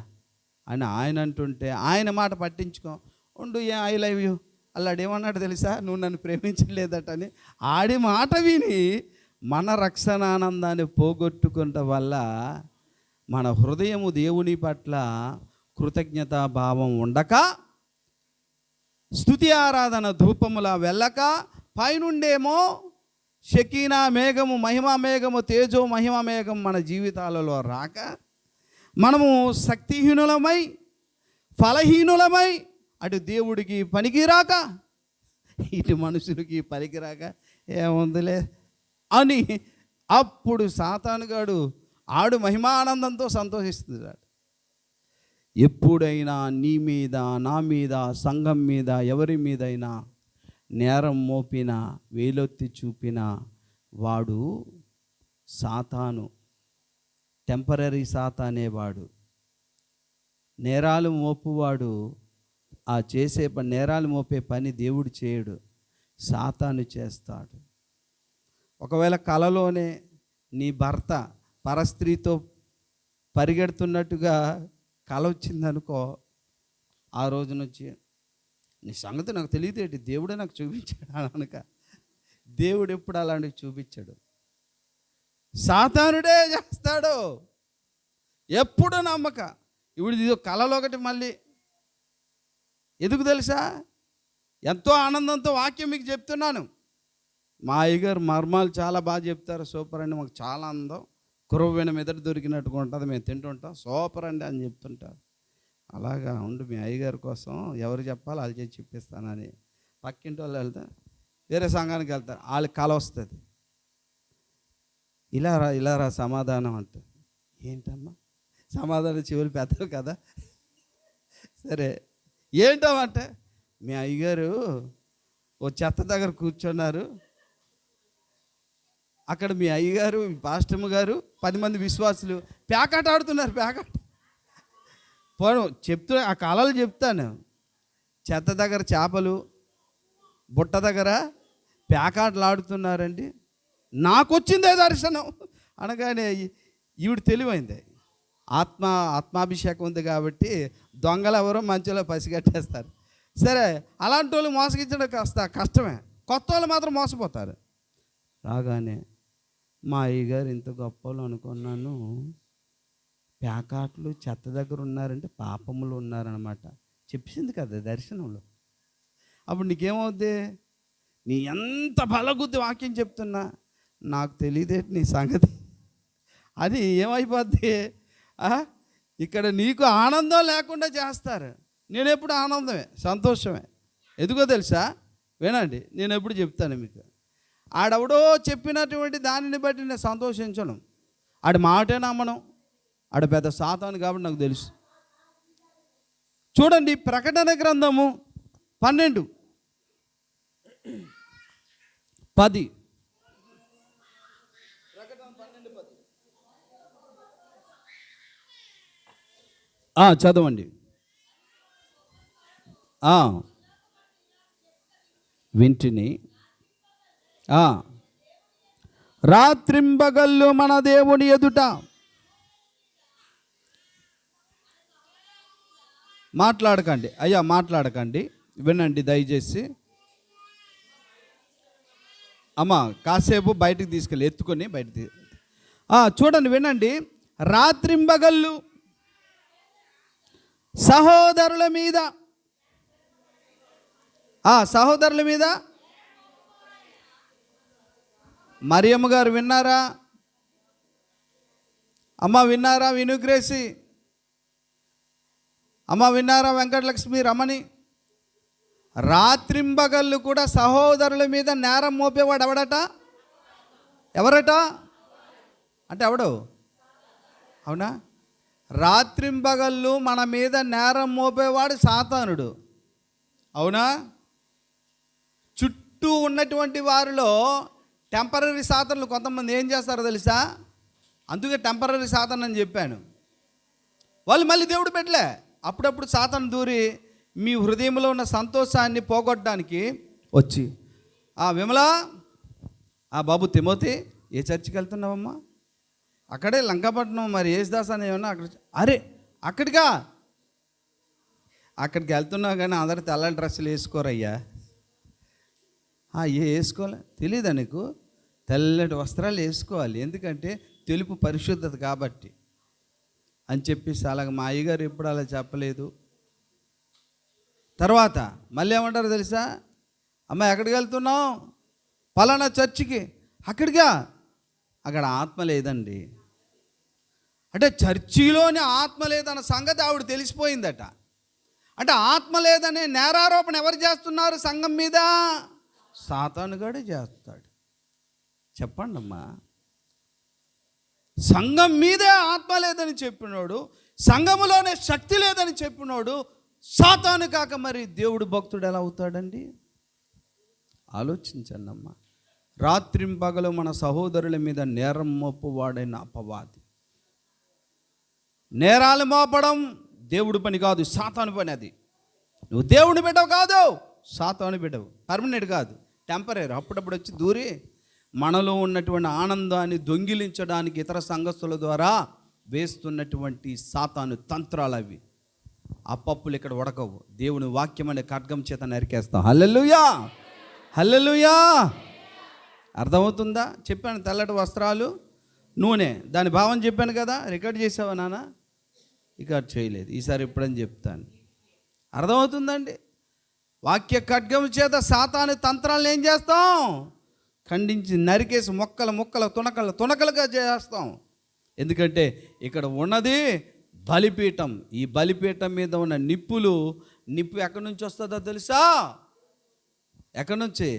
అని ఆయన అంటుంటే ఆయన మాట పట్టించుకో ఉండు, ఏ ఐ లవ్ యూ అల్లాడేమన్నాడు తెలుసా, నువ్వు నన్ను ప్రేమించలేదట అని. ఆడి మాట విని మన రక్షణానందాన్ని పోగొట్టుకుంట వల్ల మన హృదయము దేవుని పట్ల కృతజ్ఞతాభావం ఉండక, స్తుతి ఆరాధన ధూపములా వెళ్ళక, పైనుండేమో షకీనా మేఘము, మహిమా మేఘము, తేజో మహిమా మేఘం మన జీవితాలలో రాక, మనము శక్తిహీనులమై ఫలహీనులమై అటు దేవుడికి పనికిరాక ఇటు మనుషులకి పనికిరాక ఏముందిలే అని అప్పుడు సాతానుగాడు ఆడు మహిమానందంతో సంతోషిస్తున్నాడు. ఎప్పుడైనా నీ మీద, నా మీద, సంఘం మీద, ఎవరి మీదైనా నేరం మోపినా, వేలొత్తి చూపినా వాడు సాతాను, టెంపరరీ సాతానేవాడు. నేరాలు మోపువాడు ఆ చేసే నేరాలు మోపే పని దేవుడు చేయడు, సాతాను చేస్తాడు. ఒకవేళ కలలోనే నీ భర్త పరస్త్రీతో పరిగెడుతున్నట్టుగా కల వచ్చిందనుకో, ఆ రోజు నుంచి నీ సంగతి నాకు తెలియదేంటి, దేవుడే నాకు చూపించాడు అనక. దేవుడు ఎప్పుడు అలాంటివి చూపించాడు, సాతానుడే చేస్తాడు. ఎప్పుడు నమ్మక. ఇప్పుడు ఇది కళలో ఒకటి మళ్ళీ ఎందుకు తెలుసా, ఎంతో ఆనందంతో వాక్యం మీకు చెప్తున్నాను. మా అయ్యగారు మర్మాలు చాలా బాగా చెప్తారు. సూపర్ అండి, మాకు చాలా ఆనందం, కురవ్వైన మెదడు దొరికినట్టుగా ఉంటుంది, మేము తింటుంటాం, సూపర్ అండి అని చెప్తుంటారు. అలాగా ఉండు, మీ అయ్యగారి కోసం ఎవరు చెప్పాలి వాళ్ళు చేసి చెప్పిస్తానని పక్కింటి వాళ్ళు వెళ్తారు, వేరే సంఘానికి వెళ్తారు, వాళ్ళకి కళ వస్తుంది. ఇలా రా సమాధానం అంటారు. ఏంటమ్మా సమాధానం, చెవులు పెద్దవి కదా. సరే ఏంటమ్మంటే, మీ అయ్యగారు ఓ చెత్త దగ్గర కూర్చున్నారు, అక్కడ మీ అయ్యగారు మీ పాస్టమ్మ గారు 10 మంది విశ్వాసులు ప్యాకాట ఆడుతున్నారు. ప్యాకాట పోను చెప్తూ ఆ కళలు చెప్తాను. చెత్త దగ్గర చేపలు, బుట్ట దగ్గర ప్యాకాటలు ఆడుతున్నారండి. నాకు వచ్చిందే దర్శనం అనగానే ఈవిడ తెలివైంది, ఆత్మాభిషేకం ఉంది కాబట్టి దొంగలు ఎవరో మంచిలో పసిగట్టేస్తారు. సరే అలాంటి వాళ్ళు మోసగించడం కష్టమే, కొత్త వాళ్ళు మాత్రం మోసపోతారు. రాగానే మా అయ్యగారు ఇంత గొప్ప వాళ్ళు అనుకున్నాను, ప్యాకాట్లు చెత్త దగ్గర ఉన్నారంటే పాపములు ఉన్నారనమాట చెప్పింది కదా దర్శనంలో. అప్పుడు నీకేమవుద్ది, నీ ఎంత బలగుద్ది వాక్యం చెప్తున్నా నాకు తెలియదేంటి నీ సంగతి అది ఏమైపోద్ది. ఇక్కడ నీకు ఆనందం లేకుండా చేస్తారు. నేను ఎప్పుడు ఆనందమే, సంతోషమే. ఎందుకో తెలుసా, వినండి, నేను ఎప్పుడు చెప్తాను మీకు. ఆడెవడో చెప్పినటువంటి దానిని బట్టి నేను సంతోషించను, ఆడి మాటే నమ్మను. ఆడ పెద్ద సాతాను కాబట్టి నాకు తెలుసు. చూడండి ప్రకటన గ్రంథము 12:10. చదవండి. వింటిని రాత్రింబగళ్ళు మన దేవుని ఎదుట మాట్లాడకండి అయ్యా, మాట్లాడకండి, వినండి దయచేసి. అమ్మా కాసేపు బయటికి తీసుకెళ్ళి ఎత్తుకొని బయటికి చూడండి, వినండి. రాత్రింబగళ్ళు సహోదరుల మీద మరియమ్మ గారు విన్నారా? అమ్మ విన్నారా? వినుగ్రేసి అమ్మ విన్నారా? వెంకటలక్ష్మి రమణి, రాత్రింబగళ్ళు కూడా సహోదరుల మీద నేరం మోపేవాడు ఎవడట? ఎవరట అంటే ఎవడు? అవునా? రాత్రింబగళ్ళు మన మీద నేరం మోపేవాడు సాతానుడు. అవునా? చుట్టూ ఉన్నటువంటి వారిలో టెంపరరీ సాతానులు కొంతమంది ఏం చేస్తారో తెలుసా? అందుకే టెంపరరీ సాతాను అని చెప్పాను. వాళ్ళు మళ్ళీ దేవుడు పెట్టలే, అప్పుడప్పుడు సాతాను దూరి మీ హృదయంలో ఉన్న సంతోషాన్ని పోగొట్టడానికి వచ్చి, విమలా, బాబు తిమోతి, ఏ చర్చికి వెళ్తున్నావమ్మా? అక్కడే లంకాపట్నం, మరి యేసుదాస్ అని ఏమన్నా అక్కడ, అరే అక్కడికి వెళ్తున్నావు కానీ అందరు తెల్లటి డ్రెస్సులు వేసుకోరయ్యా. వేసుకోలే, తెలీదా నీకు? తెల్లటి వస్త్రాలు వేసుకోవాలి, ఎందుకంటే తెలుపు పరిశుద్ధత కాబట్టి అని చెప్పేసి అలాగ మా అయ్యగారు ఎప్పుడు అలా చెప్పలేదు. తర్వాత మళ్ళీ ఏమంటారు తెలుసా? అమ్మ ఎక్కడికి వెళ్తున్నావు? పలానా చర్చికి. అక్కడ ఆత్మ లేదండి. అంటే చర్చిలోని ఆత్మ లేదన్న సంగతి ఆవిడ తెలిసిపోయిందట. అంటే ఆత్మ లేదనే నేరారోపణ ఎవరు చేస్తున్నారు సంఘం మీద? సాతానుగాడే చేస్తాడు. చెప్పండి అమ్మా, సంఘం మీదే ఆత్మ లేదని చెప్పినోడు, సంఘములోనే శక్తి లేదని చెప్పినోడు సాతాను కాక మరి దేవుడు భక్తుడు ఎలా అవుతాడండి? ఆలోచించండి అమ్మా. రాత్రింపగలు మన సహోదరుల మీద నేరం మోపువాడైన అపవాది. నేరాలు మోపడం దేవుడి పని కాదు, సాతాను పని. అది నువ్వు దేవుని బిడ్డవు కాదు, సాతాను బిడ్డవు. పర్మనెంట్ కాదు, టెంపరీ. అప్పుడప్పుడు వచ్చి దూరి మనలో ఉన్నటువంటి ఆనందాన్ని దొంగిలించడానికి ఇతర సంఘస్థుల ద్వారా వేస్తున్నటువంటి సాతాను తంత్రాలు అవి. ఆ పప్పులు ఇక్కడ ఉడకవు. దేవుని వాక్యం అనే ఖడ్గం చేత నరికేస్తాం. హల్లెలూయా, హల్లెలూయా. అర్థమవుతుందా? చెప్పాను, తెల్లటి వస్త్రాలు, నూనె, దాని భావం చెప్పాను కదా. రికార్డ్ చేసావా నాన్న? రికార్డ్ చేయలేదు, ఈసారి ఎప్పుడని చెప్తాను. అర్థమవుతుందండి? వాక్య ఖడ్గం చేత సాతాను తంత్రాలను ఏం చేస్తాం? ఖండించి నరికేసి ముక్కలు తునకలుగా చేస్తాం. ఎందుకంటే ఇక్కడ ఉన్నది బలిపీఠం. ఈ బలిపీఠం మీద ఉన్న నిప్పు ఎక్కడి నుంచి వస్తుందో తెలుసా? ఎక్కడి నుంచి?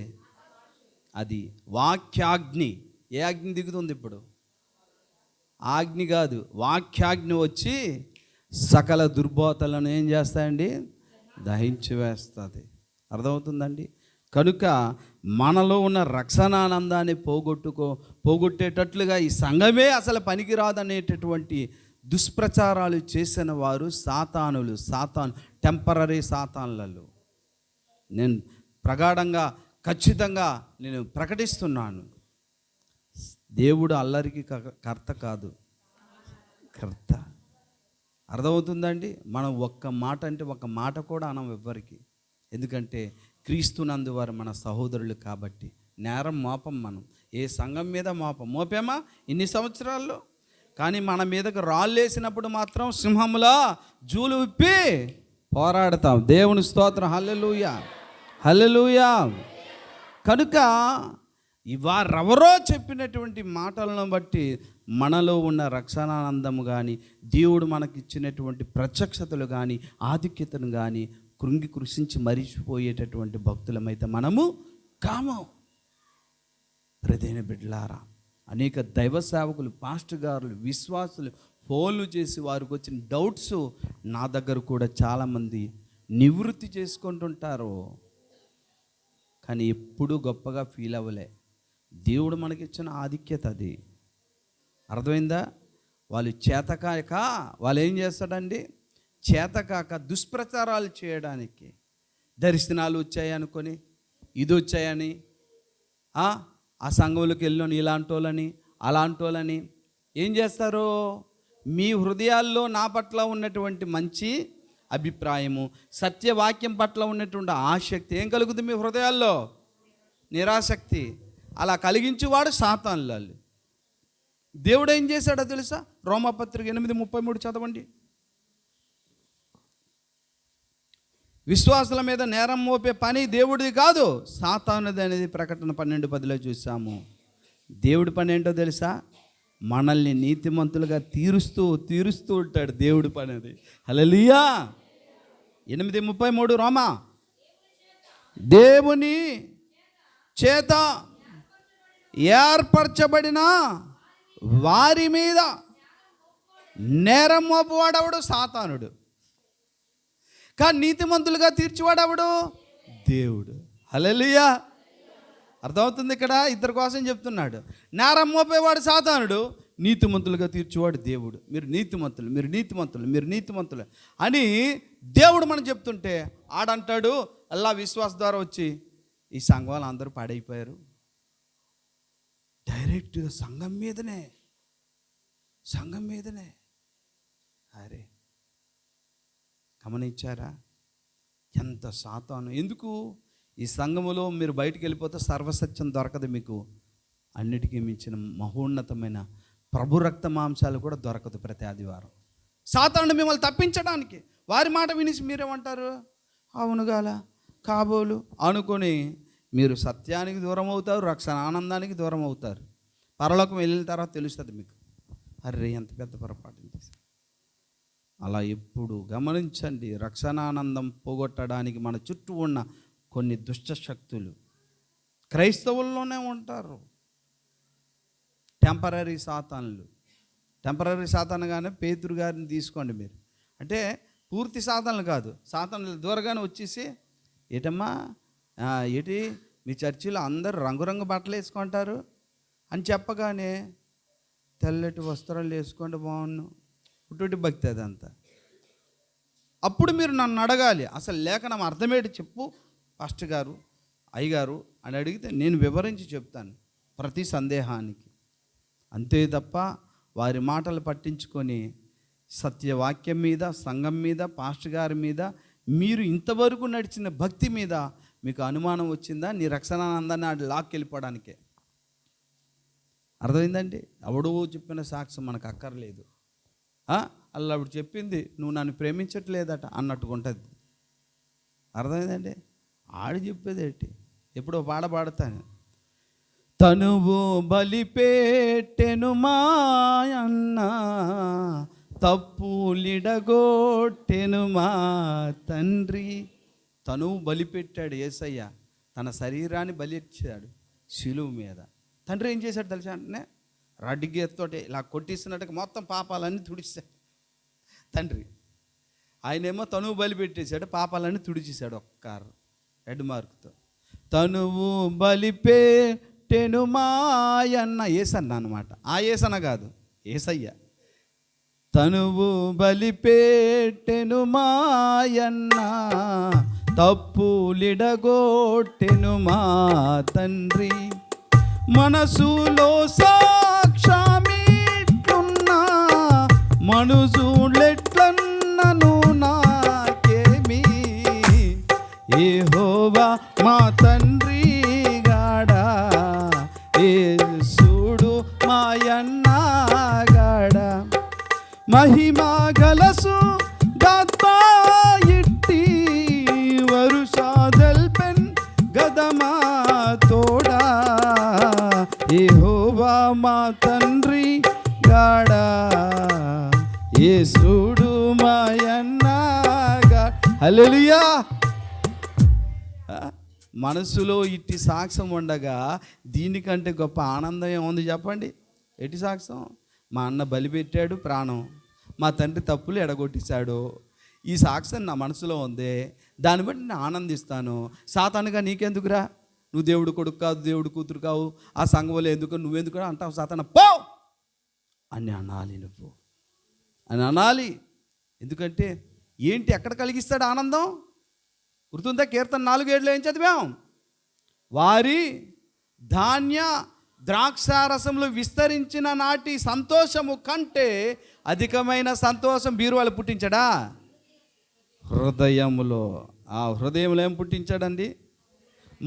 అది వాక్యాగ్ని. ఏ అగ్ని దిగుతుంది ఇప్పుడు? ఆగ్ని కాదు, వాక్యాగ్ని వచ్చి సకల దుర్బోధలను ఏం చేస్తాయండి? దహించి వేస్తుంది. అర్థమవుతుందండి? కనుక మనలో ఉన్న రక్షణానందాన్ని పోగొట్టేటట్లుగా ఈ సంఘమే అసలు పనికిరాదనేటటువంటి దుష్ప్రచారాలు చేసిన వారు సాతాను టెంపరరీ సాతానులలో. నేను ప్రగాఢంగా ఖచ్చితంగా నేను ప్రకటిస్తున్నాను, దేవుడు అల్లరికి కర్త కాదు, కర్త. అర్థమవుతుందండి? మనం ఒక్క మాట అంటే ఒక్క మాట కూడా అనం ఎవ్వరికి. ఎందుకంటే క్రీస్తునందు వారు మన సహోదరులు కాబట్టి. నేరం మోపం మనం, ఏ సంఘం మీద మోపామా ఇన్ని సంవత్సరాల్లో. కానీ మన మీదకు రాళ్ళేసినప్పుడు మాత్రం సింహములా జూలు విప్పి పోరాడతాం. దేవుని స్తోత్రం. హల్లెలూయా, హల్లెలూయా. కనుక వారెవరో చెప్పినటువంటి మాటలను బట్టి మనలో ఉన్న రక్షణానందము కానీ, దేవుడు మనకిచ్చినటువంటి ప్రత్యక్షతలు కానీ, ఆధిక్యతను కానీ కృషించి మరిచిపోయేటటువంటి భక్తులమైతే మనము కాము. ప్రియమైన బిడ్డలారా, అనేక దైవ సేవకులు, పాస్టర్ గారులు, విశ్వాసులు ఫోన్లు చేసి వారికి వచ్చిన డౌట్స్ నా దగ్గర కూడా చాలామంది నివృత్తి చేసుకుంటుంటారు. కానీ ఎప్పుడూ గొప్పగా ఫీల్ అవ్వలే. దేవుడు మనకిచ్చిన ఆధిక్యత అది. అర్థమైందా? వాళ్ళు చేతకాక వాళ్ళు ఏం చేస్తాడండి? చేతకాక దుష్ప్రచారాలు చేయడానికి, దర్శనాలు వచ్చాయనుకొని, ఇది వచ్చాయని, ఆ సంఘంలోకి వెళ్ళిన ఇలాంటి వాళ్ళని అలాంటి వాళ్ళని ఏం చేస్తారు? మీ హృదయాల్లో నా పట్ల ఉన్నటువంటి మంచి అభిప్రాయము, సత్యవాక్యం పట్ల ఉన్నటువంటి ఆసక్తి ఏం కలుగుతుంది మీ హృదయాల్లో? నిరాసక్తి. అలా కలిగించేవాడు సాతానులు. దేవుడు ఏం చేశాడో తెలుసా? రోమాపత్రిక 8:33 చదవండి. విశ్వాసుల మీద నేరం మోపే పని దేవుడిది కాదు, సాతానుది అనేది ప్రకటన 12:10 చూసాము. దేవుడి పని ఏంటో తెలుసా? మనల్ని నీతిమంతులుగా తీరుస్తూ ఉంటాడు. దేవుడి పని అది. హల్లెలూయా. 8:33 రోమా. దేవుని చేత ఏర్పరచబడిన వారి మీద నేరం మోపువాడవుడు సాతానుడు, కానీ నీతిమంతులుగా తీర్చివాడవుడు దేవుడు. హల్లెలూయా. అర్థమవుతుంది? ఇక్కడ ఇద్దరి కోసం చెప్తున్నాడు. నేరం మోపేవాడు సాతానుడు, నీతిమంతులుగా తీర్చేవాడు దేవుడు. మీరు నీతిమంతులు అని దేవుడు మనం చెప్తుంటే ఆడంటాడు అల్లా విశ్వాస ద్వారా వచ్చి ఈ సంఘం వాళ్ళు అందరూ పాడైపోయారు. డైరెక్ట్గా సంఘం మీదనే. అరే గమనించారా ఎంత సాతాను? ఎందుకు? ఈ సంఘములో మీరు బయటికి వెళ్ళిపోతే సర్వసత్యం దొరకదు మీకు. అన్నిటికీ మించిన మహోన్నతమైన ప్రభు రక్త మాంసాలు కూడా దొరకదు ప్రతి ఆదివారం. సాతాను మిమ్మల్ని తప్పించడానికి వారి మాట వినేసి మీరేమంటారు? అవునుగాల కాబోలు అనుకొని మీరు సత్యానికి దూరం అవుతారు, రక్షణ ఆనందానికి దూరం అవుతారు. పరలోకం వెళ్ళిన తర్వాత తెలుస్తుంది మీకు, అరే ఎంత పెద్ద పొరపాటు చేశారు. అలా ఎప్పుడు గమనించండి. రక్షణానందం పోగొట్టడానికి మన చుట్టూ ఉన్న కొన్ని దుష్ట శక్తులు క్రైస్తవుల్లోనే ఉంటారు. టెంపరరీ సాతానుగానే పేతురు గారిని తీసుకోండి మీరు. అంటే పూర్తి సాతానులు కాదు, సాతానులు దూరంగానే వచ్చేసి ఏటమ్మా ఏటి మీ చర్చిలో అందరూ రంగురంగు బట్టలు వేసుకుంటారు అని చెప్పగానే తెల్లటి వస్త్రాలు వేసుకోండి బాగున్నాను, పుట్టుటి భక్తి అదంతా. అప్పుడు మీరు నన్ను అడగాలి, అసలు లేఖనం అర్థమేంటి చెప్పు పాస్టర్ గారు, అయ్యగారు అని అడిగితే నేను వివరించి చెప్తాను ప్రతి సందేహానికి. అంతే తప్ప వారి మాటలు పట్టించుకొని సత్యవాక్యం మీద, సంఘం మీద, పాస్టర్ గారి మీద, మీరు ఇంతవరకు నడిచిన భక్తి మీద మీకు అనుమానం వచ్చిందా? నీ రక్షణానందాన్ని లాక్కి వెళ్ళిపోవడానికే. అర్థమైందండి? ఎవడో చెప్పిన సాక్ష్యం మనకు అక్కర్లేదు. అలా ఆవిడ చెప్పింది నువ్వు నన్ను ప్రేమించట్లేదట అన్నట్టుగా ఉంటుంది. అర్థమైందండి? ఆడు చెప్పేది ఏంటి? ఎప్పుడో పాడ పాడతాను, తనువు బలిపెట్టెను మాయన్న, తప్పులిడగొట్టెను మా తండ్రి. తనువు బలిపెట్టాడు యేసయ్య, తన శరీరాన్ని బలి ఇచ్చాడు శిలువ మీద. తండ్రి ఏం చేశాడు తెలుసా? అంటే రడ్డిగేతోటి ఇలా కొట్టిస్తున్నట్టుగా మొత్తం పాపాలన్నీ తుడిచాడు తండ్రి. ఆయనేమో తనువు బలిపెట్టేశాడు, పాపాలన్నీ తుడిచేశాడు ఒక్క రెడ్ మార్కుతో. తనువు బలిపెట్టెను మాయన్న, ఏసన్న అనమాట, ఆ ఏసన్న కాదు, ఏసయ్య. తనువు బలిపెట్టెను మాయన్న, తప్పులిడగొట్టెను మా తండ్రి. మనసులో సాక్షామిట్లున్నా, మనుజులెట్లన్నను నాకేమి, యెహోవా మా తండ్రి గాడా, యేసుడు మాయన్న గాడా. మహిమా గలసు దాత్తా ఇట్టి వరుషాదల్పెన్ గదమా తోడా, యెహోవా మా తండ్రి గాడా, యేసుడు మాయన్న గాడా. హల్లెలూయా. మనసులో ఇట్టి సాక్ష్యం ఉండగా దీనికంటే గొప్ప ఆనందం ఏముంది చెప్పండి? ఎట్టి సాక్ష్యం? మా అన్న బలిపెట్టాడు ప్రాణం, మా తండ్రి తప్పులు ఎడగొట్టేశాడు, ఈ సాక్ష్యం నా మనసులో ఉంది, దాన్ని బట్టి నేను ఆనందిస్తాను. సాతానుగా నీకెందుకురా, నువ్వు దేవుడు కొడుకు కాదు, దేవుడు కూతురు కావు, ఆ సంఘంలో ఎందుకు, నువ్వెందుకు అంటావు సాతాన, పో అని అనాలి, నువ్వు అని అనాలి. ఎందుకంటే ఏంటి, ఎక్కడ కలిగిస్తాడు ఆనందం? గుర్తుందా? కీర్తన 4:7 ఏం చదివాం? వారి ధాన్య ద్రాక్షారసంలో విస్తరించిన నాటి సంతోషము కంటే అధికమైన సంతోషం బీరువాలు పుట్టించడా? హృదయములో. ఆ హృదయంలో ఏం పుట్టించాడండి?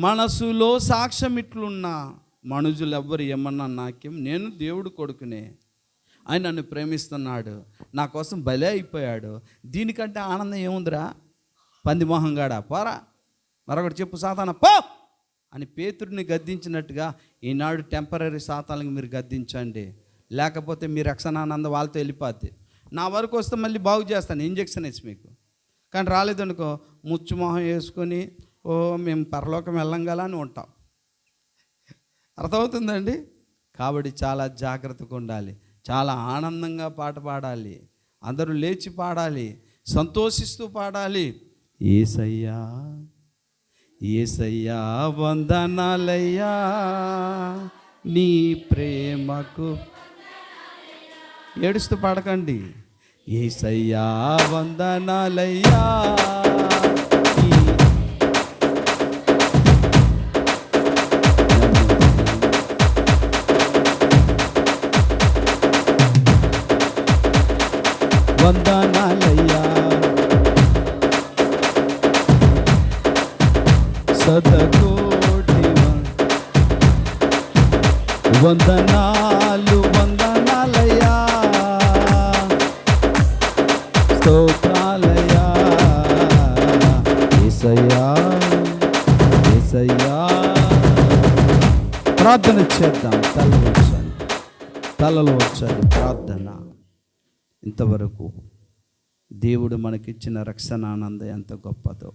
మనసులో సాక్ష్యం ఇట్లున్నా మనుజులు ఎవ్వరు ఏమన్నా నాకేం, నేను దేవుడు కొడుకునే, ఆయన నన్ను ప్రేమిస్తున్నాడు, నా కోసం బలే అయిపోయాడు, దీనికంటే ఆనందం ఏముందిరా? పందిమోహంగాడా పోరా, మరొకటి చెప్పు సాతాన పో అని పేతుడిని గద్దించినట్టుగా ఈనాడు టెంపరీ సాతానికి మీరు గద్దించండి, లేకపోతే మీ రక్షణానందం వాళ్ళతో వెళ్ళిపోద్ది. నా వరకు వస్తే మళ్ళీ బాగు చేస్తాను, ఇంజక్షన్ వేసి మీకు. కానీ రాలేదనుకో ముచ్చుమోహం వేసుకొని ఓ మేము పరలోకం వెళ్ళంగల అని ఉంటాం. అర్థమవుతుందండి? కాబట్టి చాలా జాగ్రత్తగా ఉండాలి, చాలా ఆనందంగా పాట పాడాలి, అందరూ లేచి పాడాలి, సంతోషిస్తూ పాడాలి. యేసయ్యా యేసయ్యా వందనాలయ్యా నీ ప్రేమకు. ఏడుస్తూ పాడకండి. యేసయ్యా వందనాలయ్యా వందనాలయ్యా సదకోటి వందనాలు వందనాలయ్యా స్తోత్రాలయ్యా యేసయ్యా యేసయ్యా. ప్రార్థన చేద్దాం. తలలో వచ్చాలి ప్రార్థన. ఇంతవరకు దేవుడు మనకిచ్చిన రక్షణ ఆనందం ఎంత గొప్పదో.